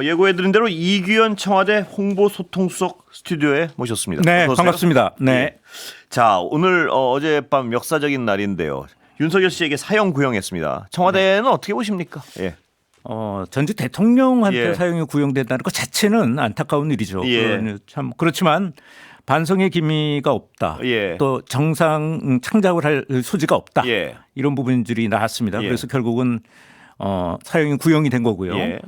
예고해드린 대로 이규현 청와대 홍보소통수석 스튜디오에 모셨습니다. 네, 반갑습니다. 네. 네. 자, 오늘 어젯밤 역사적인 날인데요. 윤석열 씨에게 사형 구형했습니다. 청와대는 어떻게 보십니까? 예. 전직 대통령한테 예. 사형이 구형된다는 것 자체는 안타까운 일이죠. 예. 참 그렇지만 반성의 기미가 없다. 예. 또 정상 창작을 할 소지가 없다. 예. 이런 부분들이 나왔습니다. 예. 그래서 결국은 사형이 구형이 된 거고요. 예.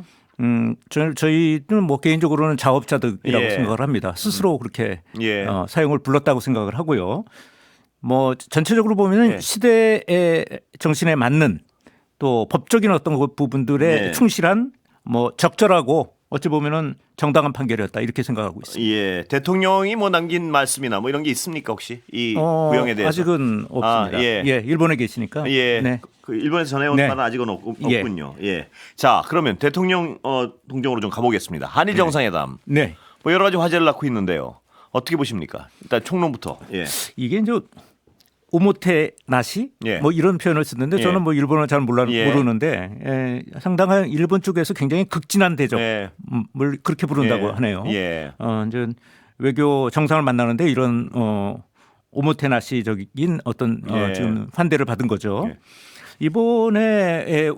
저희는 뭐 개인적으로는 자업자득이라고 예. 생각을 합니다. 스스로 그렇게 예. 사형을 불렀다고 생각을 하고요. 뭐 전체적으로 보면은 예. 시대의 정신에 맞는 또 법적인 어떤 그 부분들에 예. 충실한 뭐 적절하고 어찌 보면은 정당한 판결이었다 이렇게 생각하고 있습니다. 예. 대통령이 뭐 남긴 말씀이나 뭐 이런 게 있습니까 혹시 이 구형에 대해서? 아직은 없습니다. 예. 일본에 계시니까. 예. 네. 그 일본에서 전해온 네. 바는 아직은 없군요. 예. 자, 그러면 대통령 동정으로 좀 가보겠습니다. 한일 정상회담. 네. 뭐 여러 가지 화제를 낳고 있는데요. 어떻게 보십니까? 일단 총론부터. 예. 이게 이제 오모테 나시 예. 뭐 이런 표현을 쓰는데 예. 저는 뭐 일본어 잘 예. 모르는데 상당한 일본 쪽에서 굉장히 극진한 대접을 예. 그렇게 부른다고 예. 하네요. 예. 이제 외교 정상을 만나는데 이런 오모테나시적인 어떤 예. 지금 환대를 받은 거죠. 예. 이번에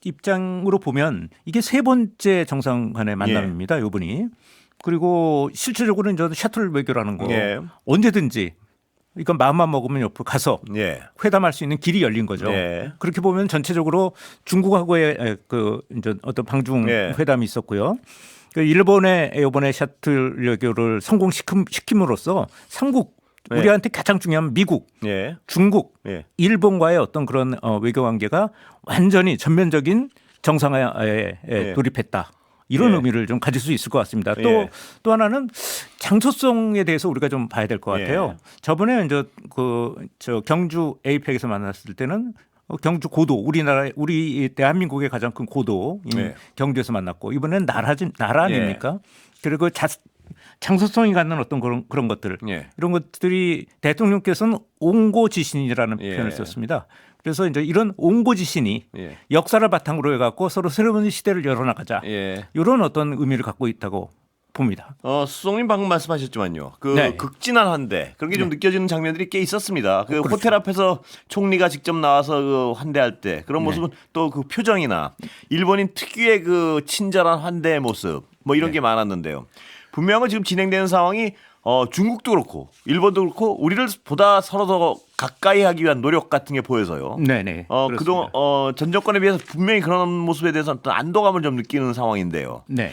입장으로 보면 이게 세 번째 정상 간의 만남입니다. 이분이. 그리고 실질적으로는 저는 셔틀 외교라는 거 예. 언제든지 이건 마음만 먹으면 옆으로 가서 예. 회담할 수 있는 길이 열린 거죠. 예. 그렇게 보면 전체적으로 중국하고의 그 이제 어떤 방중 예. 회담이 있었고요. 그 일본의 이번에 셔틀 외교를 성공시킴으로써 삼국 예. 우리한테 가장 중요한 미국, 예. 중국, 예. 일본과의 어떤 그런 외교 관계가 완전히 전면적인 정상화에 예. 돌입했다. 이런 예. 의미를 좀 가질 수 있을 것 같습니다. 예. 또 하나는 장소성에 대해서 우리가 좀 봐야 될 것 같아요. 예. 저번에 이제 저 경주 에이펙에서 만났을 때는 경주 고도 우리 대한민국의 가장 큰 고도인 예. 경주에서 만났고 이번엔 나라 아닙니까? 그리고 장소성이 갖는 어떤 그런 것들 예. 이런 것들이 대통령께서는 옹고지신이라는 예. 표현을 썼습니다. 그래서 이제 이런 옹고지신이 예. 역사를 바탕으로 해갖고 서로 새로운 시대를 열어나가자 예. 이런 어떤 의미를 갖고 있다고 봅니다. 수석님 방금 말씀하셨지만요. 그 네. 극진한 환대 그런 게 좀 느껴지는 장면들이 꽤 있었습니다. 그 그렇죠. 호텔 앞에서 총리가 직접 나와서 그 환대할 때 그런 모습은 또 그 표정이나 일본인 특유의 그 친절한 환대의 모습 뭐 이런 게 많았는데요. 분명히 지금 진행되는 상황이 중국도 그렇고 일본도 그렇고 우리를 보다 서로 더 가까이 하기 위한 노력 같은 게 보여서요. 네네. 그동안 전 정권에 비해서 분명히 그런 모습에 대해서 어떤 안도감을 좀 느끼는 상황인데요. 네.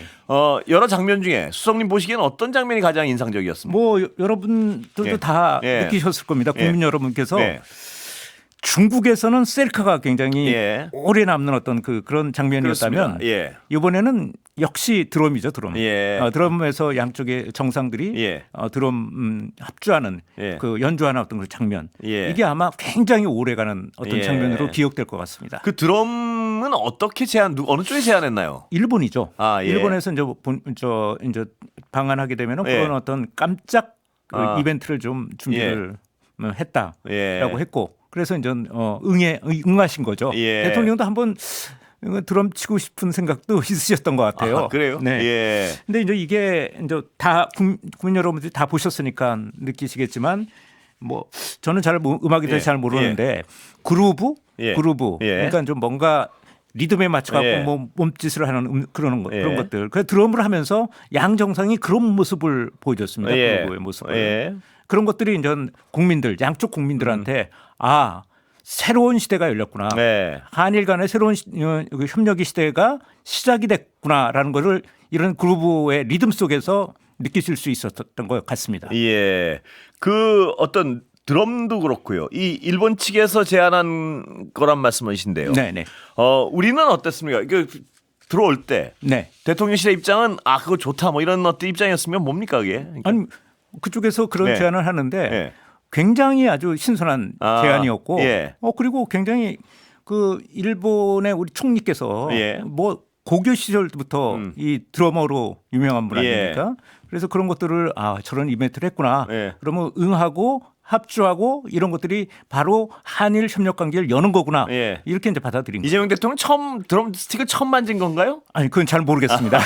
여러 장면 중에 수석님 보시기에는 어떤 장면이 가장 인상적이었습니까? 뭐 여러분들도 예. 다 예. 느끼셨을 겁니다. 국민 예. 여러분께서 네. 중국에서는 셀카가 굉장히 예. 오래 남는 어떤 그런 장면이었다면 그렇습니다. 예. 이번에는 역시 드럼이죠, 드럼. 예. 드럼에서 양쪽의 정상들이 예. 드럼 합주하는 예. 그 연주하는 어떤 그 장면. 예. 이게 아마 굉장히 오래가는 어떤 예. 장면으로 기억될 것 같습니다. 그 드럼은 어떻게 어느 쪽에 제안했나요? 일본이죠. 아, 예. 일본에서 이제 방한하게 되면은 예. 그런 어떤 깜짝 그 아. 이벤트를 좀 준비를 했다라고 예. 했고 그래서 이제 응하신 거죠. 예. 대통령도 한번 드럼 치고 싶은 생각도 있으셨던 것 같아요. 아, 그래요? 네. 예. 근데 이게 이제 다 국민 여러분들이 다 보셨으니까 느끼시겠지만 뭐 저는 음악에 대해서 예. 잘 모르는데 그루브 예. 예. 그러니까 좀 뭔가 리듬에 맞춰 갖고 예. 뭐 몸짓을 하는 그런 예. 것들. 그 드럼을 하면서 양 정상이 그런 모습을 보여줬습니다. 예. 그루브의 모습을. 예. 그런 것들이 이제 양쪽 국민들한테 새로운 시대가 열렸구나. 네. 한일 간의 새로운 협력의 시대가 시작이 됐구나라는 것을 이런 그루브의 리듬 속에서 느끼실 수 있었던 것 같습니다. 예. 그 어떤 드럼도 그렇고요. 이 일본 측에서 제안한 거란 말씀이신데요. 네네. 우리는 어땠습니까? 들어올 때 네. 대통령실의 입장은 그거 좋다 뭐 이런 어떤 입장이었으면 뭡니까 그게? 그러니까. 아니 그쪽에서 그런 네. 제안을 하는데 네. 굉장히 아주 신선한 제안이었고 예. 그리고 굉장히 그 일본의 우리 총리께서 예. 뭐 고교 시절부터 이 드러머로 유명한 분 아닙니까? 그래서 그런 것들을 저런 이벤트를 했구나. 예. 그러면 응하고 합주하고 이런 것들이 바로 한일 협력 관계를 여는 거구나. 예. 이렇게 이제 받아들인 거죠. 이재명 대통령 처음 드럼 스틱을 처음 만진 건가요? 아니 그건 잘 모르겠습니다.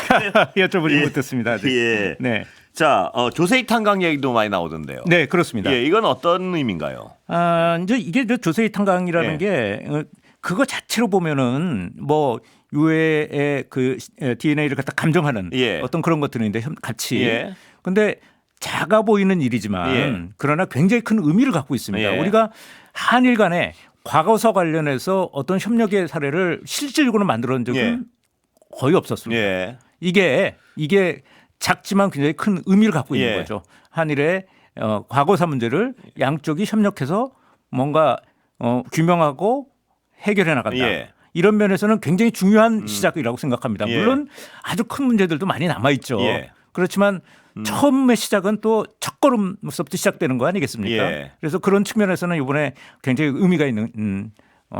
여쭤보지 예. 못했습니다. 아직. 예. 네. 자, 조세익 탄광 얘기도 많이 나오던데요. 네, 그렇습니다. 예, 이건 어떤 의미인가요? 이제 이게 조세희 탄광이라는 예. 게 그거 자체로 보면은 뭐 유해의 그 DNA를 갖다 감정하는 예. 어떤 그런 것들인데 같이. 예. 근데 작아 보이는 일이지만 예. 그러나 굉장히 큰 의미를 갖고 있습니다. 예. 우리가 한일 간에 과거사 관련해서 어떤 협력의 사례를 실질적으로 만들어낸 적은 예. 거의 없었습니다. 예. 이게 작지만 굉장히 큰 의미를 갖고 있는 예. 거죠. 한일의 과거사 문제를 양쪽이 협력해서 뭔가 규명하고 해결해 나간다. 예. 이런 면에서는 굉장히 중요한 시작이라고 생각합니다. 예. 물론 아주 큰 문제들도 많이 남아 있죠. 예. 그렇지만 처음의 시작은 또 첫걸음부터 시작되는 거 아니겠습니까? 예. 그래서 그런 측면에서는 이번에 굉장히 의미가 있는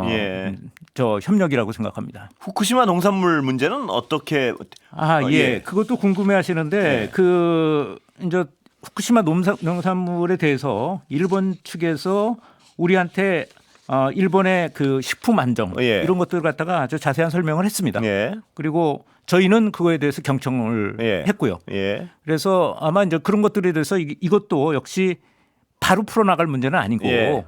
예. 저 협력이라고 생각합니다. 후쿠시마 농산물 문제는 어떻게? 예. 그것도 궁금해 하시는데 예. 그 이제 후쿠시마 농산물에 대해서 일본 측에서 우리한테 일본의 그 식품 안정 예. 이런 것들을 갖다가 아주 자세한 설명을 했습니다. 예. 그리고 저희는 그거에 대해서 경청을 예. 했고요. 예. 그래서 아마 이제 그런 것들에 대해서 이것도 역시 바로 풀어나갈 문제는 아니고 예.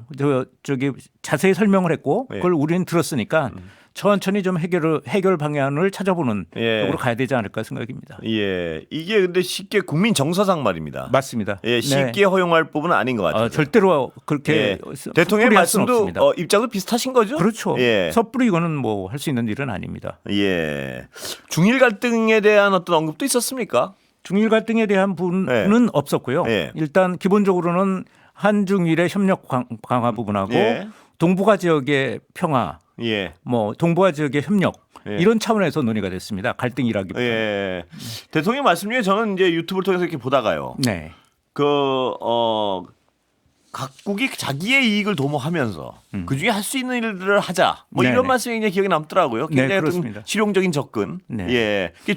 저기 자세히 설명을 했고 예. 그걸 우리는 들었으니까 천천히 좀 해결 방안을 찾아보는 예. 쪽으로 가야 되지 않을까 생각입니다. 예. 이게 근데 쉽게 국민 정서상 말입니다. 맞습니다. 예, 쉽게 허용할 부분은 아닌 것 같아요. 절대로 그렇게 예. 대통령의 섣불리 할 수는 말씀도 없습니다. 입장도 비슷하신 거죠? 그렇죠. 예. 섣불리 이거는 뭐 할 수 있는 일은 아닙니다. 예. 중일 갈등에 대한 어떤 언급도 있었습니까? 중일 갈등에 대한 부분은 예. 없었고요. 예. 일단 기본적으로는 한중일의 협력 강화 부분하고 예. 동북아 지역의 평화, 예. 뭐 동북아 지역의 협력 예. 이런 차원에서 논의가 됐습니다. 갈등이라기보다. 예. 대통령 말씀 중에 저는 이제 유튜브를 통해서 이렇게 보다가요. 네. 각국이 자기의 이익을 도모하면서 그 중에 할 수 있는 일들을 하자. 뭐 네네. 이런 말씀이 이제 기억에 남더라고요. 네, 굉장히 그렇습니다. 실용적인 접근. 네. 예. 그게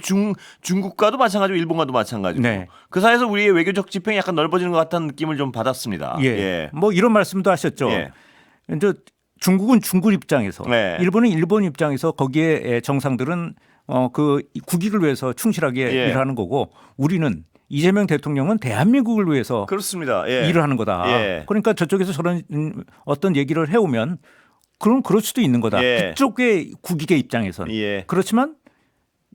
중국과도 마찬가지고 일본과도 마찬가지고. 네. 그 사이에서 우리의 외교적 지평이 약간 넓어지는 것 같다는 느낌을 좀 받았습니다. 예. 뭐 이런 말씀도 하셨죠. 예. 이제 중국은 중국 입장에서, 네. 일본은 일본 입장에서 거기에 정상들은 그 국익을 위해서 충실하게 예. 일하는 거고 우리는 이재명 대통령은 대한민국을 위해서 그렇습니다. 예. 일을 하는 거다. 예. 그러니까 저쪽에서 저런 어떤 얘기를 해오면 그럼 그럴 수도 있는 거다. 예. 그쪽의 국익의 입장에서는. 예. 그렇지만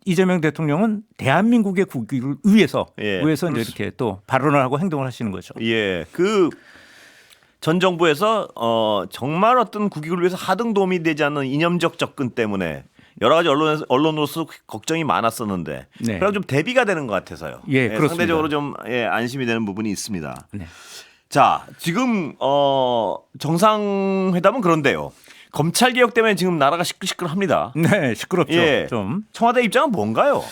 이재명 대통령은 대한민국의 국익을 위해서 예. 이제 이렇게 또 발언을 하고 행동을 하시는 거죠. 예. 그 전 정부에서 정말 어떤 국익을 위해서 하등 도움이 되지 않는 이념적 접근 때문에 여러 가지 언론으로서 걱정이 많았었는데 네. 그럼 좀 대비가 되는 것 같아서요. 예, 그렇습니다. 상대적으로 좀 안심이 되는 부분이 있습니다. 네. 자, 지금 정상회담은 그런데요. 검찰 개혁 때문에 지금 나라가 시끌시끌합니다. 네, 시끄럽죠. 예. 좀. 청와대 입장은 뭔가요?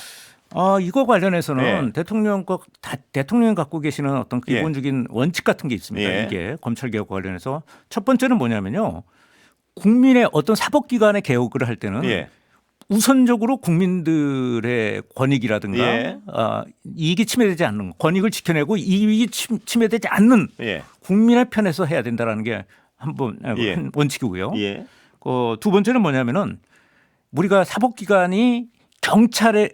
이거 관련해서는 예. 대통령이 갖고 계시는 어떤 기본적인 원칙 같은 게 있습니다. 예. 이게 검찰 개혁 관련해서 첫 번째는 뭐냐면요. 국민의 어떤 사법기관의 개혁을 할 때는 예. 우선적으로 국민들의 권익이라든가 예. 이익이 침해되지 않는 권익을 지켜내고 이익이 침해되지 않는 예. 국민의 편에서 해야 된다라는 게 한 예. 원칙이고요. 예. 두 번째는 뭐냐면은 우리가 사법기관이 경찰의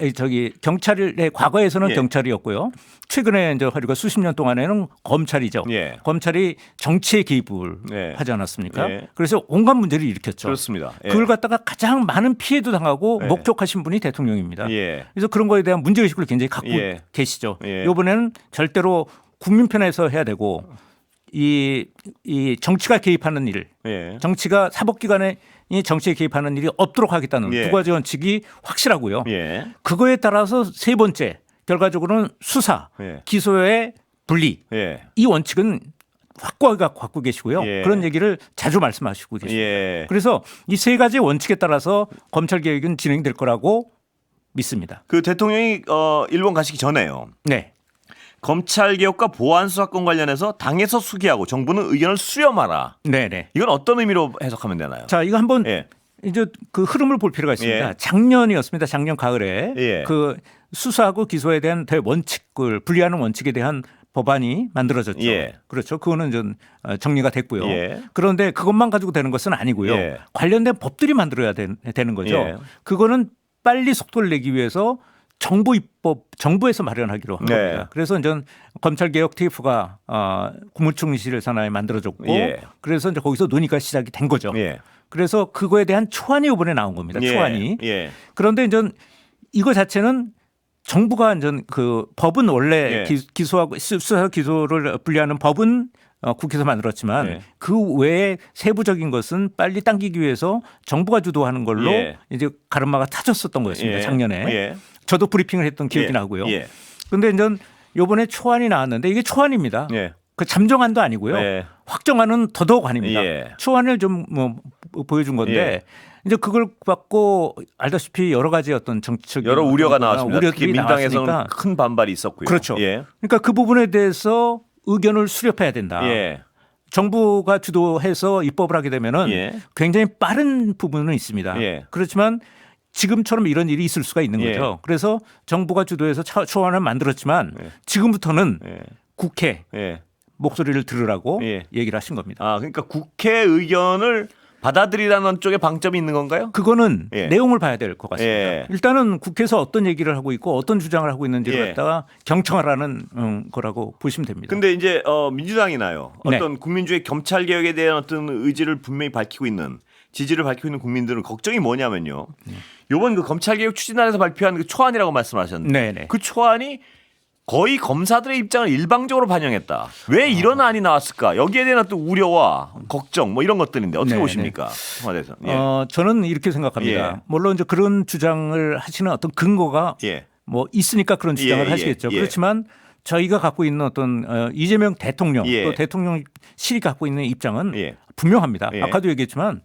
과거에서는 예. 경찰이었고요. 최근에 이제 우리가 수십 년 동안에는 검찰이죠. 예. 검찰이 정치에 개입을 예. 하지 않았습니까? 예. 그래서 온갖 문제를 일으켰죠. 그렇습니다. 예. 그걸 갖다가 가장 많은 피해도 당하고 예. 목격하신 분이 대통령입니다. 예. 그래서 그런 거에 대한 문제의식을 굉장히 갖고 예. 계시죠. 예. 이번에는 절대로 국민 편에서 해야 되고 이 정치가 개입하는 일, 예. 정치가 사법기관에 이 정치에 개입하는 일이 없도록 하겠다는 예. 두 가지 원칙이 확실하고요. 예. 그거에 따라서 세 번째 결과적으로는 수사, 예. 기소의 분리 예. 이 원칙은 확고하게 갖고 계시고요. 예. 그런 얘기를 자주 말씀하시고 계십니다. 예. 그래서 이 세 가지 원칙에 따라서 검찰 개혁은 진행될 거라고 믿습니다. 그 대통령이 일본 가시기 전에요. 네. 검찰 개혁과 보안 수사권 관련해서 당에서 수기하고 정부는 의견을 수렴하라. 네. 이건 어떤 의미로 해석하면 되나요? 자, 이거 한번 예. 이제 그 흐름을 볼 필요가 있습니다. 예. 작년이었습니다. 작년 가을에 예. 그 수사하고 기소에 대한 대원칙을 분리하는 원칙에 대한 법안이 만들어졌죠. 예. 그렇죠. 그거는 좀 정리가 됐고요. 예. 그런데 그것만 가지고 되는 것은 아니고요. 예. 관련된 법들이 만들어야 되는 거죠. 예. 그거는 빨리 속도를 내기 위해서 정부 입법, 정부에서 마련하기로 한 네. 겁니다. 그래서 전 검찰개혁 TF가 국무총리실 산하에 만들어졌고, 예. 그래서 이제 거기서 논의가 시작이 된 거죠. 예. 그래서 그거에 대한 초안이 이번에 나온 겁니다. 예. 초안이. 예. 그런데 이제 이거 자체는 정부가 이제 그 법은 원래 예. 기소하고 수사 기소를 분리하는 법은 국회에서 만들었지만 예. 그 외에 세부적인 것은 빨리 당기기 위해서 정부가 주도하는 걸로 예. 이제 가르마가 타졌었던 거였습니다. 예. 작년에. 예. 저도 브리핑을 했던 기억이 예. 나고요. 예. 그런데 이제 이번에 초안이 나왔는데 이게 초안입니다. 예. 그 잠정안도 아니고요. 예. 확정안은 더더욱 아닙니다. 예. 초안을 좀 뭐 보여준 건데 예. 이제 그걸 갖고 알다시피 여러 가지 어떤 정치적인 여러 우려가 나왔습니다. 특히 우려들이 민당에서는 나왔으니까 큰 반발이 있었고요. 그렇죠. 예. 그러니까 그 부분에 대해서 의견을 수렴해야 된다. 예. 정부가 주도해서 입법을 하게 되면은 예. 굉장히 빠른 부분은 있습니다. 예. 그렇지만 지금처럼 이런 일이 있을 수가 있는 예. 거죠. 그래서 정부가 주도해서 초안을 만들었지만 예. 지금부터는 예. 국회 예. 목소리를 들으라고 예. 얘기를 하신 겁니다. 아, 그러니까 국회 의견을 받아들이라는 쪽에 방점이 있는 건가요? 그거는 예. 내용을 봐야 될 것 같습니다. 예. 일단은 국회에서 어떤 얘기를 하고 있고 어떤 주장을 하고 있는지를 예. 갖다가 경청하라는 거라고 보시면 됩니다. 근데 이제 민주당이나요. 네. 어떤 국민주의 검찰 개혁에 대한 어떤 의지를 분명히 밝히고 있는 지지를 밝히고 있는 국민들은 걱정이 뭐냐면요. 요번 그 검찰 개혁 추진안에서 발표한 그 초안이라고 말씀하셨는데 네네. 그 초안이 거의 검사들의 입장을 일방적으로 반영했다. 왜 이런 안이 나왔을까? 여기에 대한 어떤 우려와 걱정 뭐 이런 것들인데 어떻게 네네. 보십니까? 청와대에서. 예. 저는 이렇게 생각합니다. 예. 물론 이제 그런 주장을 하시는 어떤 근거가 예. 뭐 있으니까 그런 주장을 예, 하시겠죠. 예. 그렇지만 저희가 갖고 있는 어떤 이재명 대통령 예. 또 대통령실이 갖고 있는 입장은 예. 분명합니다. 예. 아까도 얘기했지만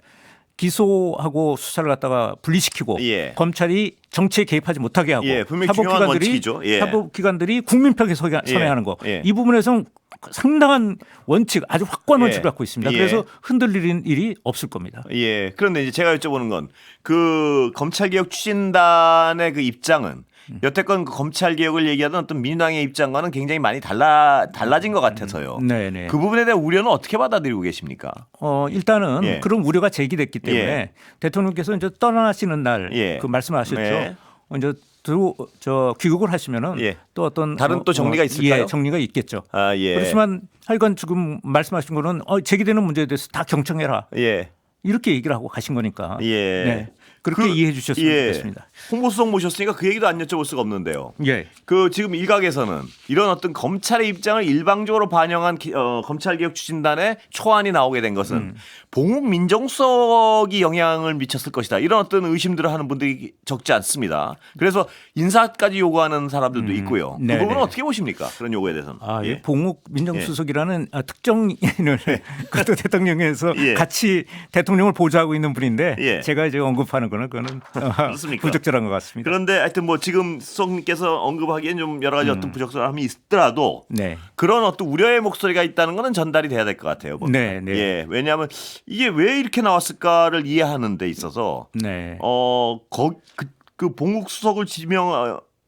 기소하고 수사를 갖다가 분리시키고 예. 검찰이 정치에 개입하지 못하게 하고 예, 분명히 중요한 원칙이죠. 예. 사법기관들이 국민 편에 서야하는 거. 예. 이 부분에서는 상당한 원칙, 아주 확고한 예. 원칙을 갖고 있습니다. 예. 그래서 흔들리는 일이 없을 겁니다. 예. 그런데 이제 제가 여쭤보는 건 그 검찰개혁 추진단의 그 입장은 여태껏 그 검찰개혁을 얘기하던 어떤 민주당의 입장과는 굉장히 많이 달라진 것 같아서요. 네네. 그 부분에 대한 우려는 어떻게 받아들이고 계십니까? 일단은 예. 그런 우려가 제기됐기 때문에 예. 대통령께서 이제 떠나시는 날 예. 그 말씀하셨죠. 예. 이제 저 귀국을 하시면은 예. 또 어떤 다른 또 정리가 있을까요? 예, 정리가 있겠죠. 아, 예. 그렇지만 하여간 지금 말씀하신 거는 제기되는 문제에 대해서 다 경청해라. 예. 이렇게 얘기를 하고 가신 거니까. 예. 네. 그렇게 이해해 주셨으면 좋겠습니다. 홍보수석 모셨으니까 그 얘기도 안 여쭤볼 수가 없는데요. 예. 그 지금 일각에서는 이런 어떤 검찰의 입장을 일방적으로 반영한 검찰개혁 추진단의 초안이 나오게 된 것은 봉욱 민정수석이 영향을 미쳤을 것이다. 이런 어떤 의심들을 하는 분들이 적지 않습니다. 그래서 인사까지 요구하는 사람들도 있고요. 그 네네. 부분은 어떻게 보십니까? 그런 요구에 대해서는. 예. 봉욱 민정수석이라는 특정인을 그것도 대통령에서 예. 같이 대통령을 보좌하고 있는 분인데 예. 제가 이제 언급하는 거는 그거는 그렇습니까? 부적절한 것 같습니다. 그런데 하여튼 뭐 지금 수석님께서 언급하기엔 좀 여러 가지 어떤 부적절함이 있더라도 네. 그런 어떤 우려의 목소리가 있다는 것은 전달이 돼야 될 것 같아요. 보면. 네, 네. 예, 왜냐하면 이게 왜 이렇게 나왔을까를 이해하는 데 있어서 네. 그 봉욱 수석을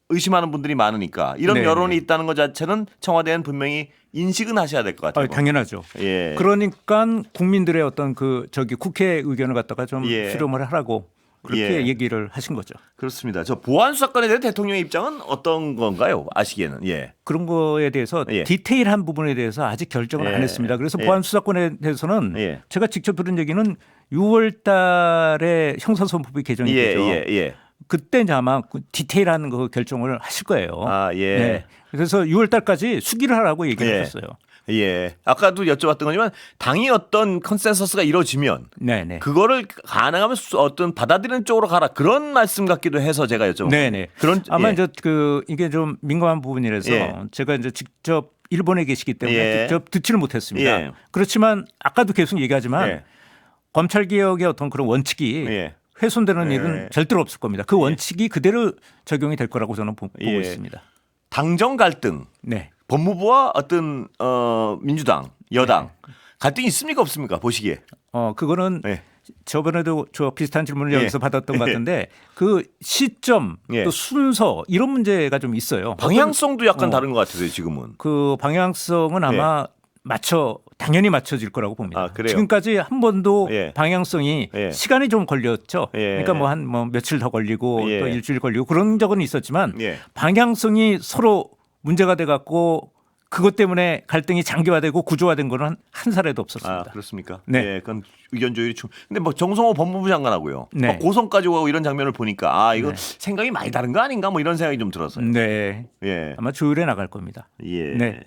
의심하는 분들이 많으니까 이런 네, 여론이 네. 있다는 것 자체는 청와대는 분명히 인식은 하셔야 될 것 같아요. 당연하죠. 예. 그러니까 국민들의 어떤 국회 의견을 갖다가 좀 예. 수렴을 하라고 그렇게 예. 얘기를 하신 거죠. 그렇습니다. 저 보안 수사권에 대한 대통령의 입장은 어떤 건가요? 아시기에는. 예. 그런 거에 대해서 예. 디테일한 부분에 대해서 아직 결정을 예. 안 했습니다. 그래서 예. 보안 수사권에 대해서는 예. 제가 직접 들은 얘기는 6월 달에 형사소송법이 개정이 예, 되죠. 예, 예. 그때 이제 아마 디테일한 그 결정을 하실 거예요. 아, 예. 네. 그래서 6월 달까지 수기를 하라고 얘기를 예. 했어요. 예. 아까도 여쭤봤던 거지만 당이 어떤 컨센서스가 이루어지면 네네. 그거를 가능하면 어떤 받아들이는 쪽으로 가라 그런 말씀 같기도 해서 제가 여쭤본 네네. 그런 아마 예. 이제 이게 좀 민감한 부분이라서 예. 제가 이제 직접 일본에 계시기 때문에 예. 직접 듣지를 못했습니다. 예. 그렇지만 아까도 계속 얘기하지만 예. 검찰 개혁의 어떤 그런 원칙이 예. 훼손되는 예. 일은 절대로 없을 겁니다. 그 원칙이 그대로 적용이 될 거라고 저는 보고 예. 있습니다. 당정 갈등, 네. 법무부와 어떤 민주당, 여당 갈등이 있습니까 없습니까 보시기에? 그거는 예. 저번에도 저 비슷한 질문을 예. 여기서 받았던 것 예. 같은데 그 시점 예. 또 순서 이런 문제가 좀 있어요. 방향성도 약간 어. 다른 것 같아요 지금은. 그 방향성은 아마 당연히 맞춰질 거라고 봅니다. 아, 그래요? 지금까지 한 번도 예. 방향성이 예. 시간이 좀 걸렸죠. 예. 그러니까 뭐 며칠 더 걸리고 예. 또 일주일 걸리고 그런 적은 있었지만 예. 방향성이 서로 문제가 돼 갖고 그것 때문에 갈등이 장기화되고 구조화된 거는 한 사례도 아 없었습니다. 그렇습니다. 네. 예, 그건 의견 조율이 좀. 근데 뭐 정성호 법무부 장관하고요. 네. 막 고성까지 오고 이런 장면을 보니까 아 이거 네. 생각이 많이 다른 거 아닌가 뭐 이런 생각이 좀 들었어요. 네. 예. 아마 조율해 나갈 겁니다. 예. 네.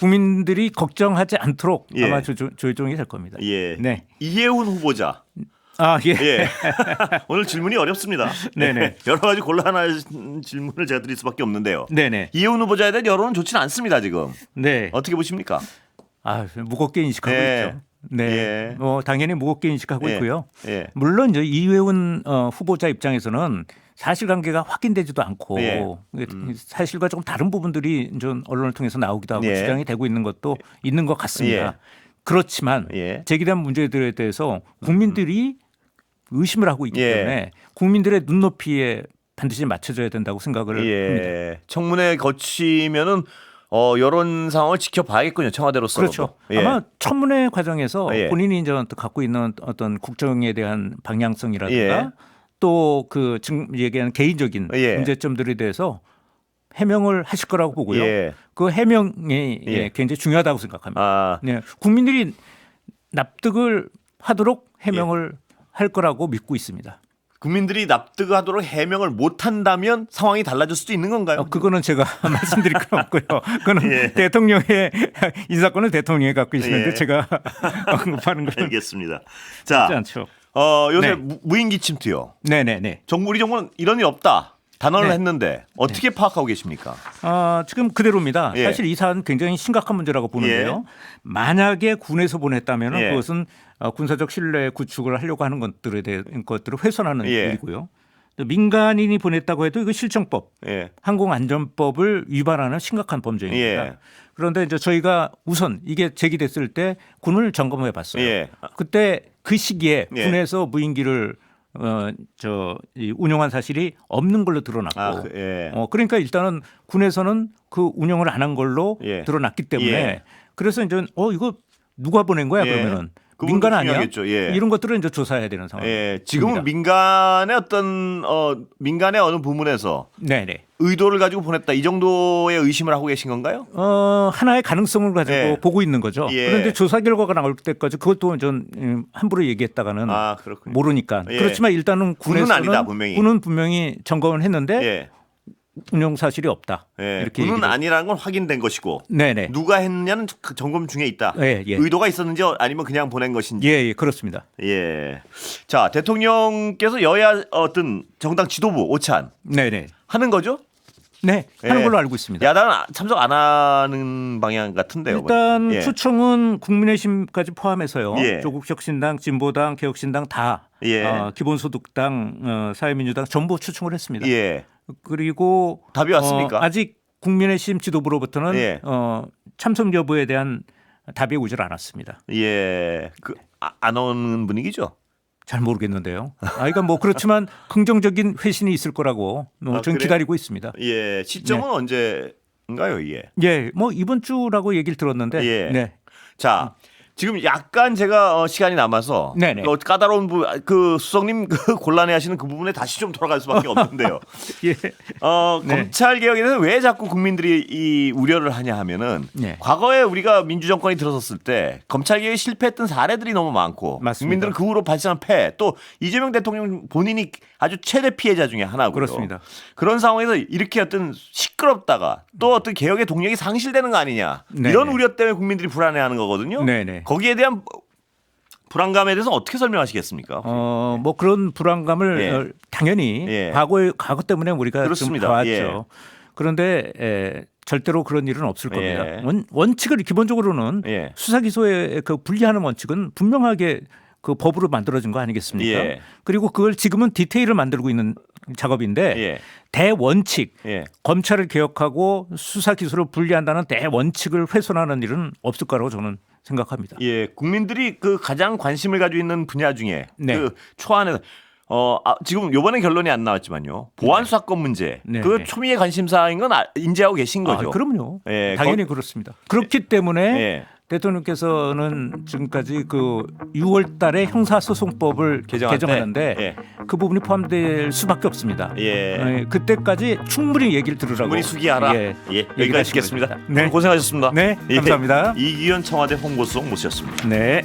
국민들이 걱정하지 않도록 예. 아마 조정이 될 겁니다. 예. 네. 이해훈 후보자. 아, 예. 예. 오늘 질문이 어렵습니다. 네네. 예. 여러 가지 곤란한 질문을 제가 드릴 수밖에 없는데요. 네네. 이해훈 후보자에 대한 여론은 좋지는 않습니다 지금. 네. 어떻게 보십니까? 아, 무겁게 인식하고 예. 있죠. 네. 예. 뭐 당연히 무겁게 인식하고 예. 있고요. 예. 물론 이제 이회훈 후보자 입장에서는 사실관계가 확인되지도 않고 예. 사실과 조금 다른 부분들이 좀 언론을 통해서 나오기도 하고 예. 주장이 되고 있는 것도 있는 것 같습니다. 예. 그렇지만 예. 제기된 문제들에 대해서 국민들이 의심을 하고 있기 예. 때문에 국민들의 눈높이에 반드시 맞춰져야 된다고 생각을 합니다. 예. 청문회 거치면은 여론 상황을 지켜봐야겠군요. 청와대로서. 그렇죠. 예. 아마 청문회 과정에서 예. 본인이 이제 갖고 있는 어떤 국정에 대한 방향성이라든가 예. 또 그 지금 얘기하는 개인적인 예. 문제점들에 대해서 해명을 하실 거라고 보고요. 예. 그 해명이 예. 굉장히 중요하다고 생각합니다. 아, 네. 국민들이 납득을 하도록 해명을 할 거라고 믿고 있습니다. 국민들이 납득하도록 해명을 못 한다면 상황이 달라질 수도 있는 건가요? 그거는 제가 말씀드릴 건 없고요. 그거는 예. 대통령의 인사권을 대통령이 갖고 계시는데 예. 제가 언급하는 건 알겠습니다. 쉽지 자, 않죠. 요새 네. 무인기 침투요. 네네네. 우리 정부는 이런 일 없다. 단언을 네. 했는데 어떻게 파악하고 계십니까? 지금 그대로입니다. 예. 사실 이 사안 굉장히 심각한 문제라고 보는데요. 만약에 군에서 보냈다면 예. 그것은 군사적 신뢰 구축을 하려고 하는 것들에 대한 것들을 훼손하는 예. 일이고요. 또 민간인이 보냈다고 해도 이거 실정법, 예. 항공안전법을 위반하는 심각한 범죄입니다. 예. 그런데 이제 저희가 우선 이게 제기됐을 때 군을 점검해 봤어요. 예. 그때 그 시기에 예. 군에서 무인기를 운영한 사실이 없는 걸로 드러났고, 아, 예. 그러니까 일단은 군에서는 그 운영을 안 한 걸로 예. 드러났기 때문에 예. 그래서 이제 이거 누가 보낸 거야 예. 그러면은 그건 민간 아니야? 중요하겠죠. 예. 이런 것들은 이제 조사해야 되는 상황. 예, 지금은 민간의 민간의 어느 부문에서 네네. 의도를 가지고 보냈다 이 정도의 의심을 하고 계신 건가요? 하나의 가능성을 가지고 예. 보고 있는 거죠. 예. 그런데 조사 결과가 나올 때까지 그것도 전 함부로 얘기했다가는 아, 그렇군요. 모르니까. 예. 그렇지만 일단은 군은 아니다, 분명히. 군은 분명히 점검을 했는데 예. 운영 사실이 없다. 예. 이렇게 군은 얘기를. 아니라는 건 확인된 것이고 네네. 누가 했느냐는 그 점검 중에 있다. 예, 예. 의도가 있었는지 아니면 그냥 보낸 것인지. 예, 그렇습니다. 예. 자, 대통령께서 여야 어떤 정당 지도부 오찬 네네. 하는 거죠? 네, 하는 예. 걸로 알고 있습니다. 야당은 참석 안 하는 방향 같은데요. 일단 예. 초청은 국민의힘까지 포함해서요. 예. 조국혁신당, 진보당, 개혁신당 다 예. 기본소득당, 사회민주당 전부 초청을 했습니다. 예. 그리고 답이 왔습니까? 아직 국민의힘 지도부로부터는 예. 참석 여부에 대한 답이 오질 않았습니다. 예. 안 오는 분위기죠? 잘 모르겠는데요. 그러니까 뭐 그렇지만 긍정적인 회신이 있을 거라고 저는 그래요? 기다리고 있습니다. 예. 시점은 언제인가요, 이게? 예, 뭐 이번 주라고 얘기를 들었는데, 예. 네, 자, 지금 약간 제가 시간이 남아서 네네. 까다로운 그 수석님 그 곤란해하시는 그 부분에 다시 좀 돌아갈 수밖에 없는데요. 예, 네. 검찰 개혁에 대해서 왜 자꾸 국민들이 이 우려를 하냐 하면은 네. 과거에 우리가 민주정권이 들어섰을 때 검찰 개혁이 실패했던 사례들이 너무 많고 맞습니다. 국민들은 그 후로 발생한 패 또 이재명 대통령 본인이 아주 최대 피해자 중에 하나고요. 그렇습니다. 그런 상황에서 이렇게 어떤 시끄럽다가 또 어떤 개혁의 동력이 상실되는 거 아니냐 네네. 이런 우려 때문에 국민들이 불안해하는 거거든요. 네네. 거기에 대한 불안감에 대해서 어떻게 설명하시겠습니까? 뭐 그런 불안감을 예. 당연히 예. 과거 때문에 우리가 그렇습니다. 좀 봐왔죠. 예. 그런데 절대로 그런 일은 없을 겁니다. 예. 원칙을 기본적으로는 예. 수사 기소에 그 분리하는 원칙은 분명하게 그 법으로 만들어진 거 아니겠습니까? 예. 그리고 그걸 지금은 디테일을 만들고 있는 작업인데 예. 대원칙 예. 검찰을 개혁하고 수사 기소를 분리한다는 대원칙을 훼손하는 일은 없을 거라고 저는 생각합니다. 예, 국민들이 그 가장 관심을 가지고 있는 분야 중에 네. 그 초안에 지금 요번에 결론이 안 나왔지만요. 보안 수사권 문제. 네, 그 네. 초미의 관심사인 건 인지하고 계신 거죠. 그럼요. 예, 당연히 그렇습니다. 그렇기 때문에 예. 대통령께서는 지금까지 그 6월 달에 형사소송법을 개정할 때? 개정하는데 예. 그 부분이 포함될 수밖에 없습니다. 예. 그때까지 충분히 얘기를 들으라고. 충분히 수기하라. 예, 여기까지 얘기를 듣겠습니다. 하시겠습니다. 네. 고생하셨습니다. 네, 감사합니다. 이기현 청와대 홍보수석 모셨습니다. 네.